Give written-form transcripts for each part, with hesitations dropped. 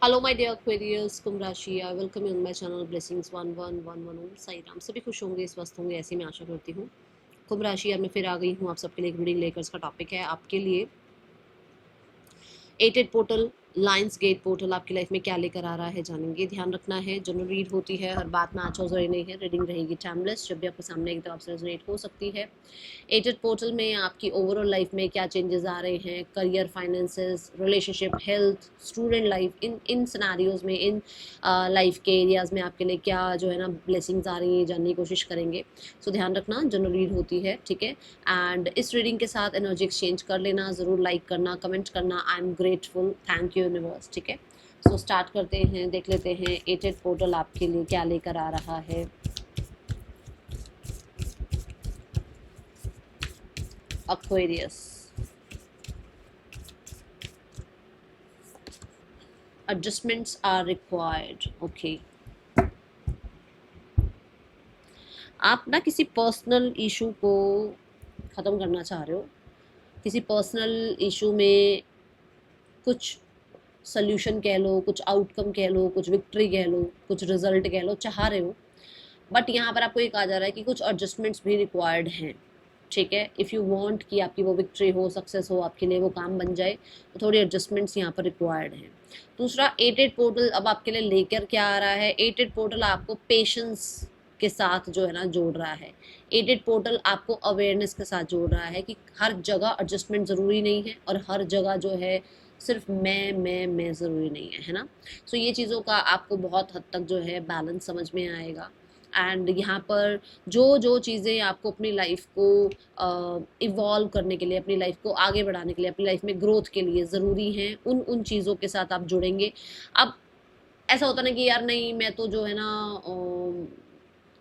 Hello my dear Aquarius, कुंभ राशि। I welcome you on my channel blessings 1111 ओम साई राम। सभी खुश होंगे, स्वस्थ होंगे, ऐसी मैं आशा करती हूँ। कुंभ राशि, अब मैं फिर आ गई हूँ आप सबके लिए एक रीडिंग लेकर। इसका टॉपिक है आपके लिए एटेड पोर्टल, लाइंस गेट पोर्टल आपकी लाइफ में क्या लेकर आ रहा है जानेंगे। ध्यान रखना है, जनरल रीड होती है, हर बात में आज जरूरी नहीं है। रीडिंग रहेगी टाइमलेस, जब भी आपके सामने एक तो आपसे रेजोनेट हो सकती है। एटेड पोर्टल में आपकी ओवरऑल लाइफ में क्या चेंजेस आ रहे हैं, career, finances, relationship, health, student life, इन इन सिनारियोज में, इन लाइफ के एरियाज में आपके लिए क्या जो है ना ब्लेसिंग्स आ रही हैं, जानने की कोशिश करेंगे। सो ध्यान रखना, जनरल रीड होती है, ठीक है। एंड इस रीडिंग के साथ एनर्जी एक्सचेंज कर लेना, ज़रूर लाइक करना, कमेंट करना। I am grateful, thank you universe, ठीक है। सो स्टार्ट करते हैं, देख लेते हैं एटेड पोर्टल आपके लिए क्या लेकर आ रहा है। Aquarius, adjustments are required, okay। आप ना किसी पर्सनल इशू को ख़त्म करना चाह रहे हो, किसी पर्सनल इशू में कुछ सोल्यूशन कह लो, कुछ आउटकम कह लो, कुछ विक्ट्री कह लो, कुछ रिजल्ट कह लो, चाह रहे हो। बट यहाँ पर आपको ये कहा जा रहा है कि कुछ एडजस्टमेंट्स भी रिक्वायर्ड हैं, ठीक है। इफ़ यू वांट कि आपकी वो विक्ट्री हो, सक्सेस हो, आपके लिए वो काम बन जाए, तो थोड़ी एडजस्टमेंट्स यहाँ पर रिक्वायर्ड हैं। दूसरा, एटेड पोर्टल अब आपके लिए लेकर क्या आ रहा है। एटेड पोर्टल आपको पेशेंस के साथ जो है ना जोड़ रहा है। एटेड पोर्टल आपको अवेयरनेस के साथ जोड़ रहा है कि हर जगह एडजस्टमेंट ज़रूरी नहीं है, और हर जगह जो है सिर्फ मैं ज़रूरी नहीं है, है ना। सो ये चीज़ों का आपको बहुत हद तक जो है बैलेंस समझ में आएगा। एंड यहाँ पर जो जो चीज़ें आपको अपनी लाइफ को इवॉल्व करने के लिए, अपनी लाइफ को आगे बढ़ाने के लिए, अपनी लाइफ में ग्रोथ के लिए ज़रूरी हैं, उन उन चीज़ों के साथ आप जुड़ेंगे। अब ऐसा होता ना कि यार नहीं, मैं तो जो है ना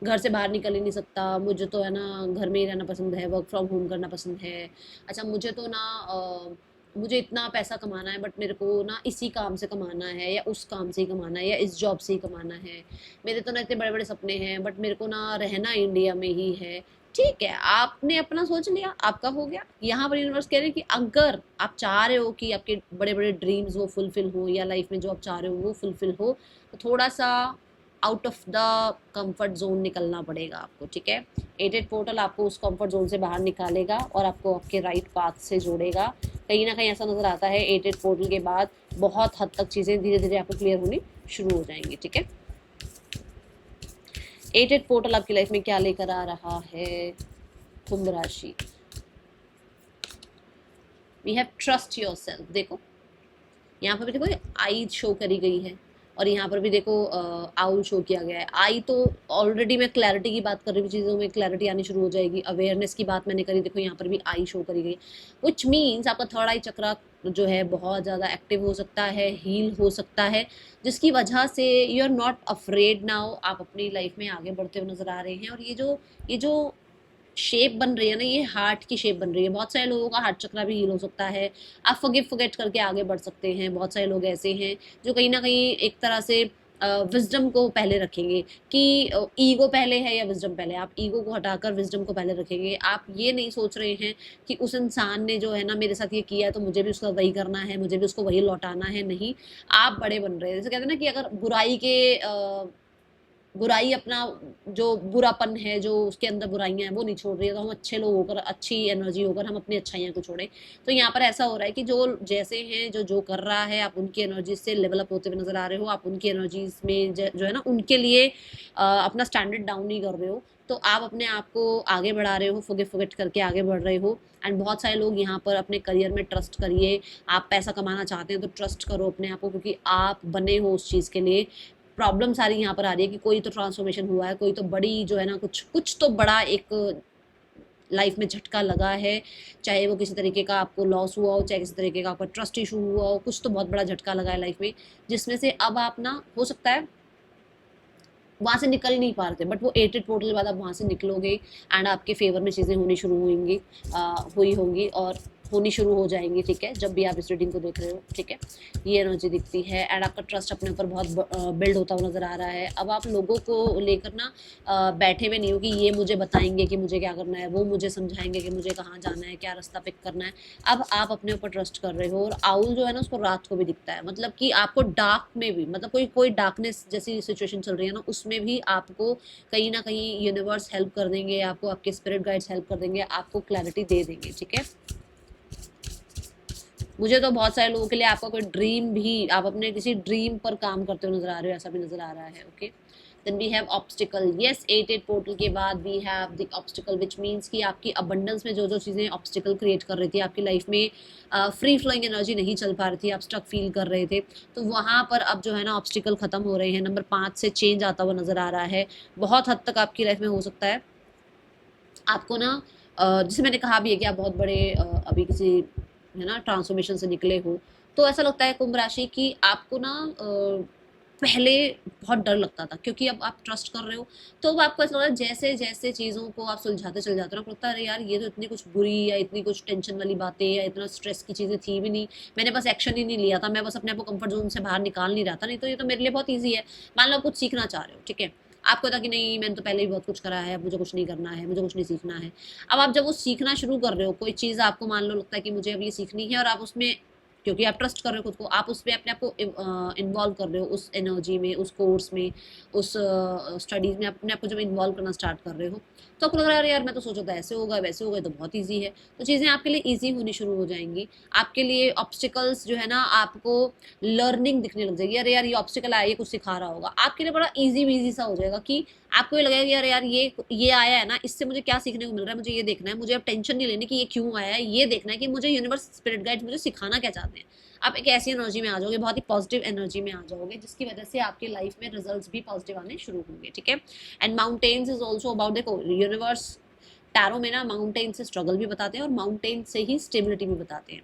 घर से बाहर निकल ही नहीं सकता, मुझे तो है ना घर में ही रहना पसंद है, वर्क फ्रॉम होम करना पसंद है। अच्छा, मुझे तो ना मुझे इतना पैसा कमाना है, बट मेरे को ना इसी काम से कमाना है, या उस काम से ही कमाना है, या इस जॉब से ही कमाना है। मेरे तो ना इतने बड़े बड़े सपने हैं, बट मेरे को ना रहना इंडिया में ही है। ठीक है, आपने अपना सोच लिया, आपका हो गया। यहाँ पर यूनिवर्स कह रहे हैं कि अगर आप चाह रहे हो कि आपके बड़े बड़े ड्रीम्स वो फुलफिल हो, या लाइफ में जो आप चाह रहे हो वो फुलफिल हो, तो थोड़ा सा out of the comfort zone निकलना पड़ेगा आपको, ठीक है। एटेड पोर्टल आपको उस कंफर्ट जोन से बाहर निकालेगा और आपको आपके राइट पाथ से जोड़ेगा। कहीं ना कहीं ऐसा नज़र आता है एटेड पोर्टल के बाद बहुत हद तक चीज़ें धीरे धीरे आपको क्लियर होनी शुरू हो जाएंगी, ठीक है। एटेड पोर्टल आपकी लाइफ में क्या लेकर आ रहा है कुंभ राशि। We have trust your self. देखो यहाँ पर भी देखो आई शो करी गई है, और यहाँ पर भी देखो आउल शो किया गया है। आई तो ऑलरेडी मैं क्लैरिटी की बात कर रही हूँ, चीज़ों में क्लैरिटी आनी शुरू हो जाएगी। अवेयरनेस की बात मैंने करी, देखो यहाँ पर भी आई शो करी गई, विच मीन्स आपका थर्ड आई चक्रा जो है बहुत ज़्यादा एक्टिव हो सकता है, हील हो सकता है, जिसकी वजह से you are not afraid now. आप अपनी लाइफ में आगे बढ़ते हुए नजर आ रहे हैं। और ये जो शेप बन रही है ना, ये हार्ट की शेप बन रही है। बहुत सारे लोगों का हार्ट चक्रा भी हील हो सकता है। आप फॉरगिव फॉरगेट करके आगे बढ़ सकते हैं। बहुत सारे लोग ऐसे हैं जो कहीं ना कहीं एक तरह से विजडम को पहले रखेंगे, कि ईगो पहले है या विजडम पहले। आप ईगो को हटाकर विजडम को पहले रखेंगे। आप ये नहीं सोच रहे हैं कि उस इंसान ने जो है ना मेरे साथ ये किया है, तो मुझे भी उसका वही करना है, मुझे भी उसको वही लौटाना है। नहीं, आप बड़े बन रहे हैं। जैसे कहते हैं ना कि अगर बुराई अपना जो बुरापन है, जो उसके अंदर बुराइयां हैं वो नहीं छोड़ रही है, तो हम अच्छे लोग होकर, अच्छी एनर्जी होकर हम अपनी अच्छाइयाँ को छोड़ें। तो यहाँ पर ऐसा हो रहा है कि जो जैसे हैं, जो जो कर रहा है, आप उनकी एनर्जी से लेवल अप होते हुए नजर आ रहे हो। आप उनकी एनर्जीज में जो है ना उनके लिए अपना स्टैंडर्ड डाउन नहीं कर रहे हो। तो आप अपने आप को आगे बढ़ा रहे हो, फॉरगिव फॉरगेट करके आगे बढ़ रहे हो। एंड बहुत सारे लोग यहाँ पर अपने करियर में ट्रस्ट करिए। आप पैसा कमाना चाहते हैं तो ट्रस्ट करो अपने आप को, क्योंकि आप बने हो उस चीज़ के लिए। प्रॉब्लम सारी यहाँ पर आ रही है कि कोई तो ट्रांसफॉर्मेशन हुआ है, कोई तो बड़ी जो है ना कुछ कुछ तो बड़ा एक लाइफ में झटका लगा है। चाहे वो किसी तरीके का आपको लॉस हुआ हो, चाहे किसी तरीके का आपका ट्रस्ट इशू हुआ हो, कुछ तो बहुत बड़ा झटका लगा है लाइफ में, जिसमें से अब आप ना हो सकता है वहाँ से निकल नहीं पा रहे थे, बट वो एटेड पोर्टल के बाद आप वहाँ से निकलोगे। एंड आपके फेवर में चीज़ें होनी शुरू होंगी, हुई होंगी। और होनी शुरू हो जाएंगी, ठीक है, जब भी आप इस रीडिंग को देख रहे हो, ठीक है। ये एनर्जी दिखती है एंड आपका ट्रस्ट अपने ऊपर बहुत बिल्ड होता हुआ नज़र आ रहा है। अब आप लोगों को लेकर ना बैठे हुए नहीं हो कि ये मुझे बताएंगे कि मुझे क्या करना है, वो मुझे समझाएंगे कि मुझे कहाँ जाना है, क्या रास्ता पिक करना है। अब आप अपने ऊपर ट्रस्ट कर रहे हो। और आउल जो है ना, उसको रात को भी दिखता है, मतलब कि आपको डार्क में भी, मतलब कोई कोई डार्कनेस जैसी सिचुएशन चल रही है ना, उसमें भी आपको कहीं ना कहीं यूनिवर्स हेल्प कर देंगे, आपको आपके स्पिरिट गाइड्स हेल्प कर देंगे, आपको क्लैरिटी दे देंगे, ठीक है। मुझे तो बहुत सारे लोगों के लिए आपका कोई ड्रीम भी, आप अपने किसी ड्रीम पर काम करते हुए नजर आ रहे हो, ऐसा भी नजर आ रहा है, okay. Then we have obstacle, yes 8 portal के बाद we have the obstacle, which means कि आपकी अबंडेंस में जो जो चीज़ें ऑब्स्टिकल क्रिएट कर रही थी आपकी लाइफ में, फ्री फ्लोइंग एनर्जी नहीं चल पा रही थी, आप स्टक फील कर रहे थे, तो वहाँ पर अब जो है ना ऑब्स्टिकल खत्म हो रहे हैं। नंबर 5 से चेंज आता हुआ नजर आ रहा है। बहुत हद तक आपकी लाइफ में हो सकता है आपको ना जैसे मैंने कहा भी है कि आप बहुत बड़े अभी किसी है ना ट्रांसफॉर्मेशन से निकले हो, तो ऐसा लगता है कुंभ राशि कि आपको ना पहले बहुत डर लगता था, क्योंकि अब आप ट्रस्ट कर रहे हो, तो अब आपको ऐसा लग रहा है जैसे जैसे चीज़ों को आप सुलझाते चले जाते हो, आपको लगता है अरे यार ये तो इतनी कुछ बुरी या इतनी कुछ टेंशन वाली बातें या इतना स्ट्रेस की चीज़ें थी भी नहीं, मैंने बस एक्शन ही नहीं लिया था, मैं बस अपने आप को कंफर्ट जोन से बाहर निकाल नहीं रहा था, नहीं तो ये तो मेरे लिए बहुत ईजी है। मान लो आप कुछ सीखना चाह रहे हो, ठीक है, आपको था कि नहीं मैंने तो पहले ही बहुत कुछ करा है, अब मुझे कुछ नहीं करना है, मुझे कुछ नहीं सीखना है। अब आप जब वो सीखना शुरू कर रहे हो, कोई चीज़ आपको मान लो लगता है कि मुझे अब ये सीखनी है, और आप उसमें, क्योंकि आप ट्रस्ट कर रहे हो खुद को, आप उसमें अपने आप को इन्वॉल्व कर रहे हो, उस एनर्जी में, उस कोर्स में, उस स्टडीज़ में अपने आप को जब इन्वॉल्व करना स्टार्ट कर रहे हो, तो आपको लग रहा है अरे यार मैं तो सोचा था ऐसे होगा वैसे होगा, तो बहुत ईजी है, तो चीज़ें आपके लिए ईजी होनी शुरू हो जाएंगी। आपके लिए ऑब्स्टिकल्स जो है ना, आपको लर्निंग दिखने लग जाएगी, अरे यार ये ऑब्स्टिकल आया, ये कुछ सिखा रहा होगा, आपके लिए बड़ा ईजी वीजी सा हो जाएगा कि आपको ये लगेगा कि यार यार ये आया है ना, इससे मुझे क्या सीखने को मिल रहा है, मुझे ये देखना है, मुझे अब टेंशन नहीं लेनी कि ये क्यों आया है, ये देखना है कि मुझे यूनिवर्स स्पिरिट गाइड मुझे सिखाना क्या चाहते हैं। आप एक ऐसी एनर्जी में आ जाओगे, बहुत ही पॉजिटिव एनर्जी में आ जाओगे, जिसकी वजह से आपकी लाइफ में रिजल्ट्स भी पॉजिटिव आने शुरू होंगे, ठीक है। And mountains is also about, देखो यूनिवर्स टैरो में ना माउंटेन से स्ट्रगल भी बताते हैं और माउंटेन से ही स्टेबिलिटी भी बताते हैं।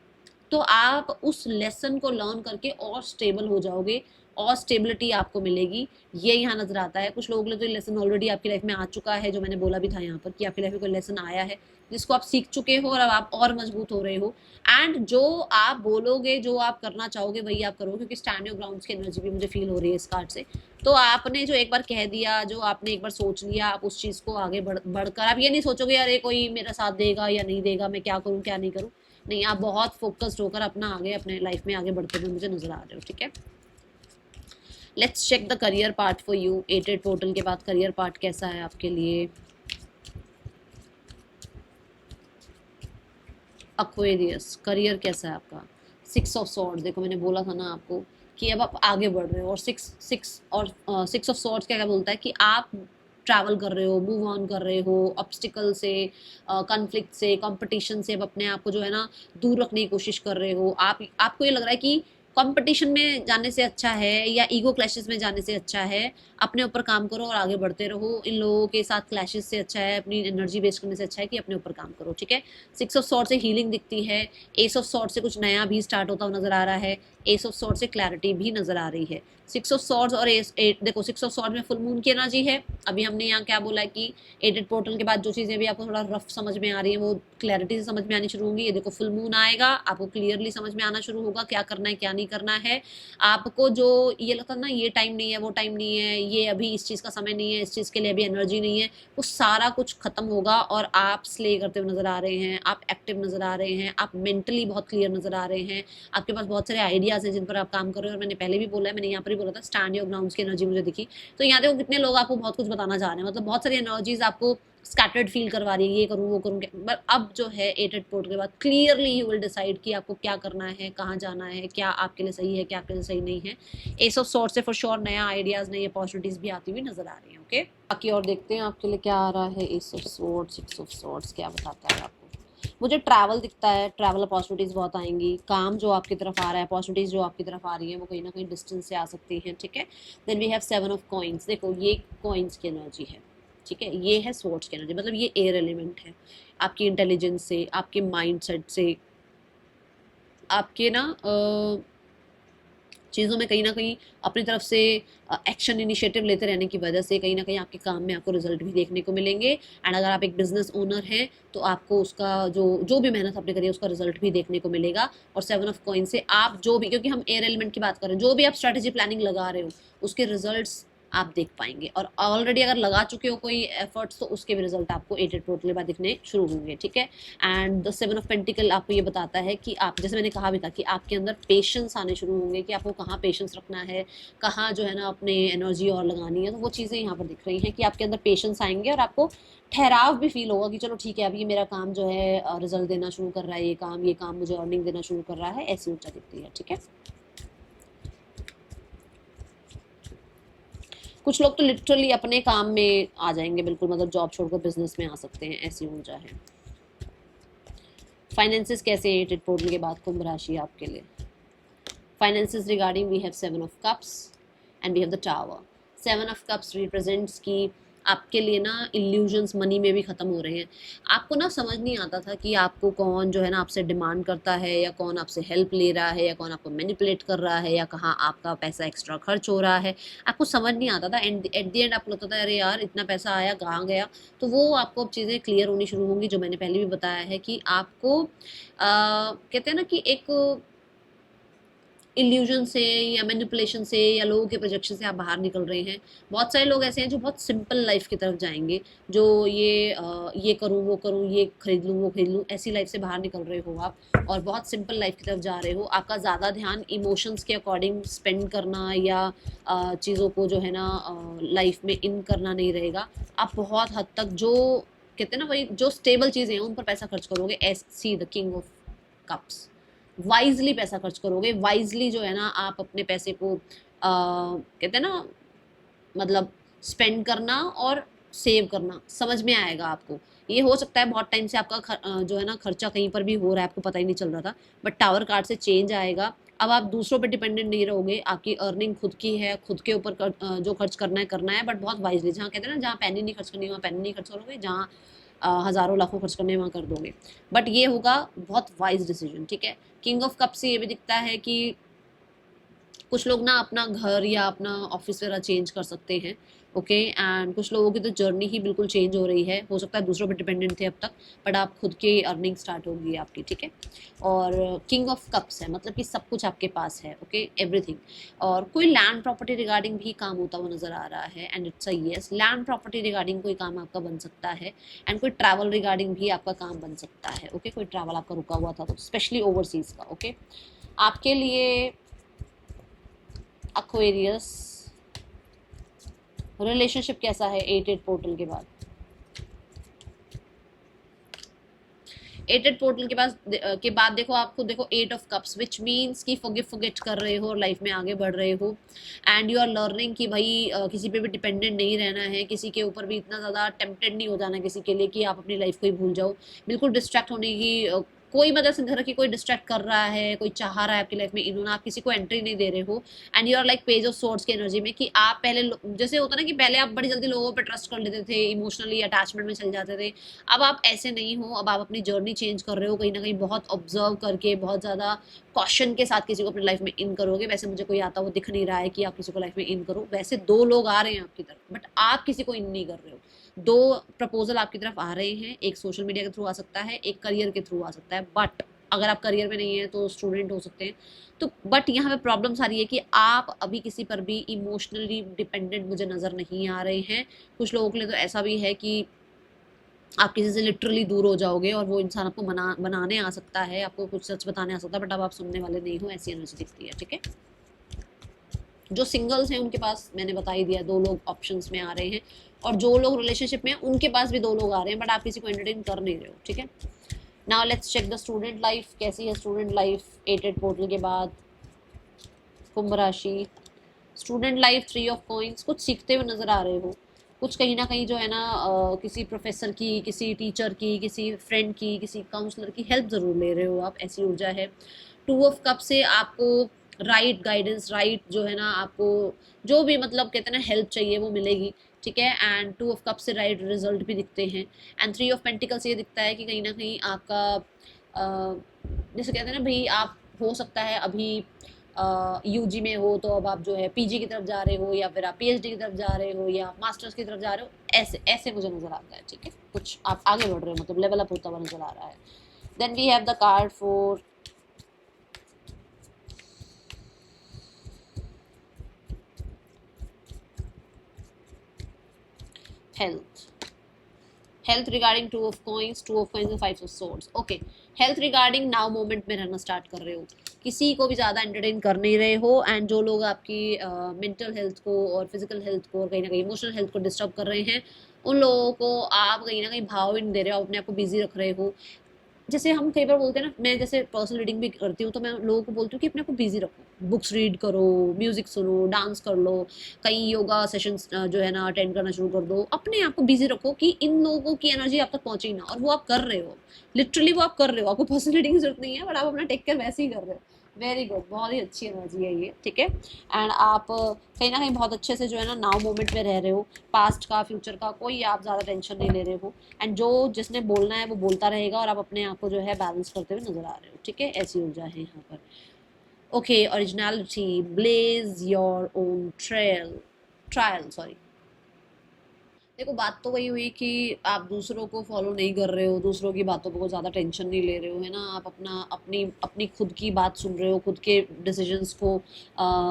तो आप उस लेसन को लर्न करके और स्टेबल हो जाओगे, और स्टेबिलिटी आपको मिलेगी, ये यहाँ नजर आता है। कुछ लोगों के लिए तो ये लेसन ऑलरेडी आपकी लाइफ में आ चुका है, जो मैंने बोला भी था यहाँ पर कि आपकी लाइफ में कोई लेसन आया है जिसको आप सीख चुके हो और अब आप और मजबूत हो रहे हो। एंड जो आप बोलोगे, जो आप करना चाहोगे वही आप करोगे, क्योंकि स्टैंड योर ग्राउंड्स की एनर्जी भी मुझे फील हो रही है इस कार्ड से। तो आपने जो एक बार कह दिया, जो आपने एक बार सोच लिया, आप उस चीज़ को आगे बढ़कर आप ये नहीं सोचोगे अरे कोई मेरा साथ देगा या नहीं देगा, मैं क्या करूँ क्या नहीं करूँ, नहीं, आप बहुत फोकस्ड होकर अपना आगे अपने लाइफ में आगे बढ़ते हुए मुझे नजर आ रहे हो, ठीक है। Let's check the career part for you. 8 portal के बाद करियर पार्ट कैसा है आपके लिए। एक्वेरियस, करियर कैसा है आपका। 6 ऑफ सॉर्ड्स, देखो मैंने बोला था ना आपको कि अब आप आगे बढ़ रहे हो, और सिक्स ऑफ सॉर्ड्स क्या क्या बोलता है कि आप ट्रैवल कर रहे हो, मूव ऑन कर रहे हो ऑब्स्टिकल से, कॉन्फ्लिक्ट से, कंपटीशन से, अब अपने आप को जो है ना दूर रखने की कोशिश कर रहे हो। आपको ये लग रहा है कि कंपटीशन में जाने से अच्छा है या ईगो क्लैशेस में जाने से अच्छा है अपने ऊपर काम करो और आगे बढ़ते रहो। इन लोगों के साथ क्लैशेस से अच्छा है, अपनी एनर्जी वेस्ट करने से अच्छा है कि अपने ऊपर काम करो, ठीक है। 6 ऑफ सॉर्ड से हीलिंग दिखती है। एस ऑफ सॉर्ड से कुछ नया भी स्टार्ट होता हुआ नजर आ रहा है। एस ऑफ सॉर्ड से क्लैरिटी भी नजर आ रही है। 6 ऑफ सॉर्ड्स और एट, देखो 6 ऑफ सॉर्ड में फुल मून की एनर्जी है। अभी हमने यहाँ क्या बोला है कि 8 पोर्टल के बाद जो चीज़ें भी आपको थोड़ा रफ समझ में आ रही है वो क्लैरिटी से समझ में आनी शुरू होंगी। ये देखो फुल मून आएगा, आपको क्लियरली समझ में आना शुरू होगा क्या करना है क्या नहीं करना है। आपको जो ये लगता है ना ये टाइम नहीं है, वो टाइम नहीं है, ये अभी इस चीज़ का समय नहीं है, इस चीज़ के लिए अभी एनर्जी नहीं है, वो सारा कुछ खत्म होगा और आप स्ले करते हुए नजर आ रहे हैं, आप एक्टिव नजर आ रहे हैं, आप मेंटली बहुत क्लियर नजर आ रहे हैं, आपके पास बहुत सारे आइडियाज़ हैं जिन पर आप काम कर रहे हो। और मैंने पहले भी बोला है, मैंने यहाँ पर भी बोला था स्टैंड योर ग्राउंड्स की एनर्जी मुझे दिखी। तो यहाँ देखो कितने लोग आपको बहुत कुछ बताना चाह रहे हैं, मतलब बहुत सारी एनर्जीज आपको स्कैटर्ड फील करवा रही है, ये करूँ वो करूँ, बट अब जो है 8 पोर्ट के बाद क्लियरली यू विल डिसाइड कि आपको क्या करना है, कहाँ जाना है, क्या आपके लिए सही है, क्या आपके लिए सही नहीं है। एस ऑफ सॉर्ड से फॉर श्योर नया आइडियाज, नई अपॉर्चुनिटीज भी आती हुई नजर आ रही है, ओके। बाकी और देखते हैं आपके लिए क्या आ रहा है। S of sword, 6 of swords क्या बताता है आपको। मुझे ट्रैवल दिखता है, ट्रैवल अपॉर्चुनिटीज़ बहुत आएंगी, काम जो आपकी तरफ आ रहा है, अपॉर्चुनिटीज़ जो आपकी तरफ आ रही है वो कहीं ना कहीं डिस्टेंस से आ सकती हैं, ठीक है। Then we have 7 of coins, देखो ये कॉइन्स की एनर्जी है, ठीक है, ये है स्वॉर्ड्स की एनर्जी, मतलब ये एयर एलिमेंट है। आपकी इंटेलिजेंस से, आपके माइंड सेट से, आपके ना चीज़ों में कहीं ना कहीं अपनी तरफ से एक्शन इनिशिएटिव लेते रहने की वजह से कहीं ना कहीं आपके काम में आपको रिजल्ट भी देखने को मिलेंगे। एंड अगर आप एक बिजनेस ओनर हैं तो आपको उसका जो जो भी मेहनत आपने करी है उसका रिजल्ट भी देखने को मिलेगा। और 7 ऑफ कॉइन से आप जो भी, क्योंकि हम एयर एलिमेंट की बात कर रहे हैं, जो भी आप स्ट्रैटेजी प्लानिंग लगा रहे हो उसके रिजल्ट्स आप देख पाएंगे। और ऑलरेडी अगर लगा चुके हो कोई एफर्ट्स तो उसके भी रिजल्ट आपको 8 टोटल के बाद दिखने शुरू होंगे, ठीक है। एंड द 7 ऑफ पेंटिकल आपको ये बताता है कि आप, जैसे मैंने कहा भी था, कि आपके अंदर पेशेंस आने शुरू होंगे, कि आपको कहाँ पेशेंस रखना है, कहाँ जो है ना अपने एनर्जी और लगानी है। तो वो चीज़ें यहाँ पर दिख रही हैं कि आपके अंदर पेशेंस आएंगे और आपको ठहराव भी फील होगा कि चलो ठीक है, अब ये मेरा काम जो है रिजल्ट देना शुरू कर रहा है, ये काम मुझे अर्निंग देना शुरू कर रहा है, ऐसी ऊर्जा दिखती है, ठीक है। कुछ लोग तो लिटरली अपने काम में आ जाएंगे, बिल्कुल मतलब जॉब छोड़कर बिजनेस में आ सकते हैं, ऐसी ऊर्जा है। फाइनेंसेस कैसे हैं 8 पोर्टल के बाद कुंभ राशि आपके लिए? Finances regarding we have 7 of cups and we have the tower. 7 of cups represents की आपके लिए ना इल्यूजन्स मनी में भी ख़त्म हो रहे हैं। आपको ना समझ नहीं आता था कि आपको कौन जो है ना आपसे डिमांड करता है, या कौन आपसे हेल्प ले रहा है, या कौन आपको मैनिपुलेट कर रहा है, या कहाँ आपका पैसा एक्स्ट्रा खर्च हो रहा है। आपको समझ नहीं आता था। एंड एट द एंड आपको लगता था अरे यार इतना पैसा आया कहाँ गया। तो वो आपको अब चीज़ें क्लियर होनी शुरू होंगी, जो मैंने पहले भी बताया है कि आपको कहते हैं ना कि एक इल्यूजन से या मैनिपुलेशन से या लोगों के प्रोजेक्शन से आप बाहर निकल रहे हैं। बहुत सारे लोग ऐसे हैं जो बहुत सिंपल लाइफ की तरफ जाएंगे, जो ये करूँ वो करूँ, ये खरीद लूँ वो खरीद लूँ, ऐसी लाइफ से बाहर निकल रहे हो आप और बहुत सिंपल लाइफ की तरफ जा रहे हो। आपका ज़्यादा ध्यान इमोशंस के अकॉर्डिंग स्पेंड करना या चीज़ों को जो है ना लाइफ में इन करना नहीं रहेगा। आप बहुत हद तक जो कहते हैं ना वही जो स्टेबल चीज़ें हैं उन पर पैसा खर्च करोगे। S see the king of cups, wisely पैसा खर्च करोगे। वाइजली जो है ना आप अपने पैसे को कहते हैं ना मतलब स्पेंड करना और सेव करना समझ में आएगा आपको। ये हो सकता है बहुत टाइम से आपका जो है ना खर्चा कहीं पर भी हो रहा है, आपको पता ही नहीं चल रहा था, बट टावर कार्ड से चेंज आएगा। अब आप दूसरों पे डिपेंडेंट नहीं रहोगे, आपकी अर्निंग खुद की है, खुद के ऊपर जो खर्च करना है, बट बहुत वाइजली। जहाँ कहते हैं ना जहाँ पैनी नहीं खर्च करनी वहाँ पैनी नहीं खर्च करोगे, जहाँ हज़ारों लाखों खर्च करने वहाँ कर दोगे। बट ये होगा बहुत वाइज डिसीजन, ठीक है। किंग ऑफ कप से ये भी दिखता है कि कुछ लोग ना अपना घर या अपना ऑफिस वगैरह चेंज कर सकते हैं, ओके। एंड कुछ लोगों की तो जर्नी ही बिल्कुल चेंज हो रही है। हो सकता है दूसरों पर डिपेंडेंट थे अब तक, बट आप खुद की अर्निंग स्टार्ट होगी आपकी, ठीक है। और किंग ऑफ कप्स है मतलब कि सब कुछ आपके पास है, ओके, एवरीथिंग। और कोई लैंड प्रॉपर्टी रिगार्डिंग भी काम होता हुआ नजर आ रहा है, and it's a yes, land property regarding कोई काम आपका बन सकता है। एंड कोई ट्रैवल रिगार्डिंग भी आपका काम बन सकता है, ओके। कोई ट्रैवल आपका रुका हुआ था तो स्पेशली ओवरसीज का, ओके। आपके लिए एक्वेरियस रिलेशनशिप कैसा है 8 पोर्टल के बाद? 8 पोर्टल के बाद देखो, आपको देखो 8 ऑफ कप्स, विच मीन्स कि फॉरगिव कर रहे हो और लाइफ में आगे बढ़ रहे हो। एंड यू आर लर्निंग कि भाई किसी पे भी डिपेंडेंट नहीं रहना है, किसी के ऊपर भी इतना ज़्यादा टेम्पटेड नहीं हो जाना किसी के लिए कि आप अपनी लाइफ को ही भूल जाओ। बिल्कुल डिस्ट्रैक्ट होने की कोई मतलब से घर की कोई डिस्ट्रैक्ट कर रहा है, कोई चाह रहा है आपकी लाइफ में इन्होंने, आप किसी को एंट्री नहीं दे रहे हो। And you are like page of swords की एनर्जी में, कि आप पहले जैसे होता ना कि पहले आप बड़ी जल्दी लोगों पे ट्रस्ट कर लेते थे, इमोशनली अटैचमेंट में चल जाते थे। अब आप ऐसे नहीं हो, अब आप अपनी जर्नी चेंज कर रहे हो, कहीं ना कहीं बहुत ऑब्जर्व करके, बहुत ज़्यादा कॉशन के साथ किसी को अपनी लाइफ में इन करोगे। वैसे मुझे कोई आता वो दिख नहीं रहा है कि आप किसी को लाइफ में इन करो। वैसे 2 लोग आ रहे हैं आपकी तरफ, बट आप किसी को इन नहीं कर रहे हो। 2 प्रपोजल आपकी तरफ आ रहे हैं, एक सोशल मीडिया के थ्रू आ सकता है, एक करियर के थ्रू आ सकता है। बट अगर आप करियर में नहीं है तो स्टूडेंट हो सकते हैं। तो बट यहाँ पे प्रॉब्लम्स आ रही है कि आप अभी किसी पर भी इमोशनली डिपेंडेंट मुझे नज़र नहीं आ रहे हैं। कुछ लोगों के लिए तो ऐसा भी है कि आप किसी से लिटरली दूर हो जाओगे और वो इंसान आपको बनाने आ सकता है, आपको कुछ सच बताने आ सकता है, बट अब आप सुनने वाले नहीं हो, ऐसी एनर्जी दिखती है, ठीक है। जो सिंगल्स हैं उनके पास मैंने बता ही दिया 2 लोग ऑप्शंस में आ रहे हैं, और जो लोग रिलेशनशिप में हैं उनके पास भी 2 लोग आ रहे हैं, बट आप किसी को एंटरटेन कर नहीं रहे हो, ठीक है। Now let's check the student life. कैसी है स्टूडेंट लाइफ 8 पोर्टल के बाद कुंभ राशि? स्टूडेंट लाइफ 3 ऑफ कॉइंस, कुछ सीखते हुए नजर आ रहे हो, कुछ कहीं ना कहीं जो है ना किसी प्रोफेसर की, किसी टीचर की, किसी फ्रेंड की, किसी काउंसलर की हेल्प जरूर ले रहे हो आप, ऐसी ऊर्जा है। 2 ऑफ कप से आपको राइट गाइडेंस, राइट जो है ना आपको जो भी मतलब कहते हैं ना हेल्प चाहिए वो मिलेगी, ठीक है। एंड 2 ऑफ कप से राइट रिजल्ट भी दिखते हैं। एंड 3 ऑफ पेंटिकल से ये दिखता है कि कहीं ना कहीं आपका जैसे कहते हैं ना भाई, आप हो सकता है अभी यूजी में हो तो अब आप जो है पीजी की तरफ जा रहे हो, या फिर आप पीएचडी की तरफ जा रहे हो, या आप मास्टर्स की तरफ जा रहे हो, ऐसे ऐसे मुझे नज़र आता है, ठीक है, कुछ आप आगे बढ़ रहे हो, मतलब लेवल अप होता हुआ नज़र आ रहा है. Then we have the card for health. Health regarding two of coins और five of swords. Okay, health regarding now moment में रहना स्टार्ट कर रहे हो, किसी को भी ज़्यादा एंटरटेन कर नहीं रहे हो, एंड जो लोग आपकी मेंटल हेल्थ को और फिजिकल हेल्थ को और कहीं ना कहीं इमोशनल हेल्थ को डिस्टर्ब कर रहे हैं, उन लोगों को आप कहीं ना कहीं भाव ही नहीं दे रहे हो, अपने आप को बिजी रख रहे हो. जैसे हम कई बार बोलते हैं ना, मैं जैसे पर्सनल रीडिंग भी करती हूँ तो मैं लोगों को बोलती हूँ कि अपने आप को बिजी रखो, बुक्स रीड करो, म्यूजिक सुनो, डांस कर लो, कई योगा सेशंस जो है ना अटेंड करना शुरू कर दो, अपने आप को बिजी रखो कि इन लोगों की एनर्जी आप तक पहुंचे ही ना. और वो आप कर रहे हो, लिटरली वो आप कर रहे हो, आपको पर्सनल रीडिंग की जरूरत नहीं है, बट आप अपना टेक केयर वैसे ही कर रहे हो. वेरी गुड, बहुत ही अच्छी एनर्जी है ये, ठीक है. एंड आप कहीं ना कहीं बहुत अच्छे से जो है ना नाउ मोमेंट में रह रहे हो, पास्ट का फ्यूचर का कोई आप ज़्यादा टेंशन नहीं ले रहे हो, एंड जो जिसने बोलना है वो बोलता रहेगा, और आप अपने आप को जो है बैलेंस करते हुए नजर आ रहे हो, ठीक है. ऐसी ऊर्जा है यहाँ पर. Okay, originality, blaze your own trial sorry. देखो, बात तो वही हुई कि आप दूसरों को फॉलो नहीं कर रहे हो, दूसरों की बातों को ज़्यादा टेंशन नहीं ले रहे हो, है ना. आप अपना अपनी अपनी खुद की बात सुन रहे हो, खुद के डिसीजंस को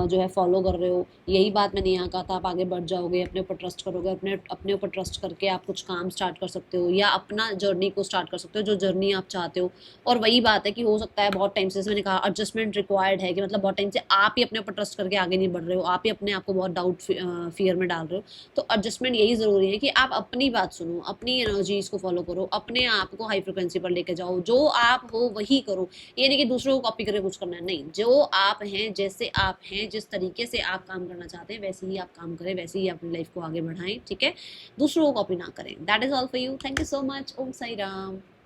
जो है फॉलो कर रहे हो. यही बात मैंने यहाँ कहा था, आप आगे बढ़ जाओगे, अपने ऊपर ट्रस्ट करोगे, अपने अपने ऊपर ट्रस्ट करके आप कुछ काम स्टार्ट कर सकते हो, या अपना जर्नी को स्टार्ट कर सकते हो, जो जर्नी आप चाहते हो. और वही बात है कि हो सकता है बहुत टाइम से, जैसे मैंने कहा, एडजस्टमेंट रिक्वायर्ड है, कि मतलब बहुत टाइम से आप ही अपने ऊपर ट्रस्ट करके आगे नहीं बढ़ रहे हो, आप ही अपने आप को बहुत डाउट फियर में डाल रहे हो. तो एडजस्टमेंट यही ज़रूरी है कि आप अपनी बात सुनो, अपनी एनर्जीज को फॉलो करो, अपने आप को हाई फ्रिक्वेंसी पर लेके जाओ, जो आप हो वही करो. ये नहीं कि दूसरों को कॉपी करके कुछ करना है, नहीं. जो आप हैं, जैसे आप हैं, जिस तरीके से आप काम करना चाहते हैं, वैसे ही आप काम करें, वैसे ही अपनी लाइफ को आगे बढ़ाएं, ठीक है. दूसरों को कॉपी ना करें. That is all for you. Thank you so much. Om Sai Ram.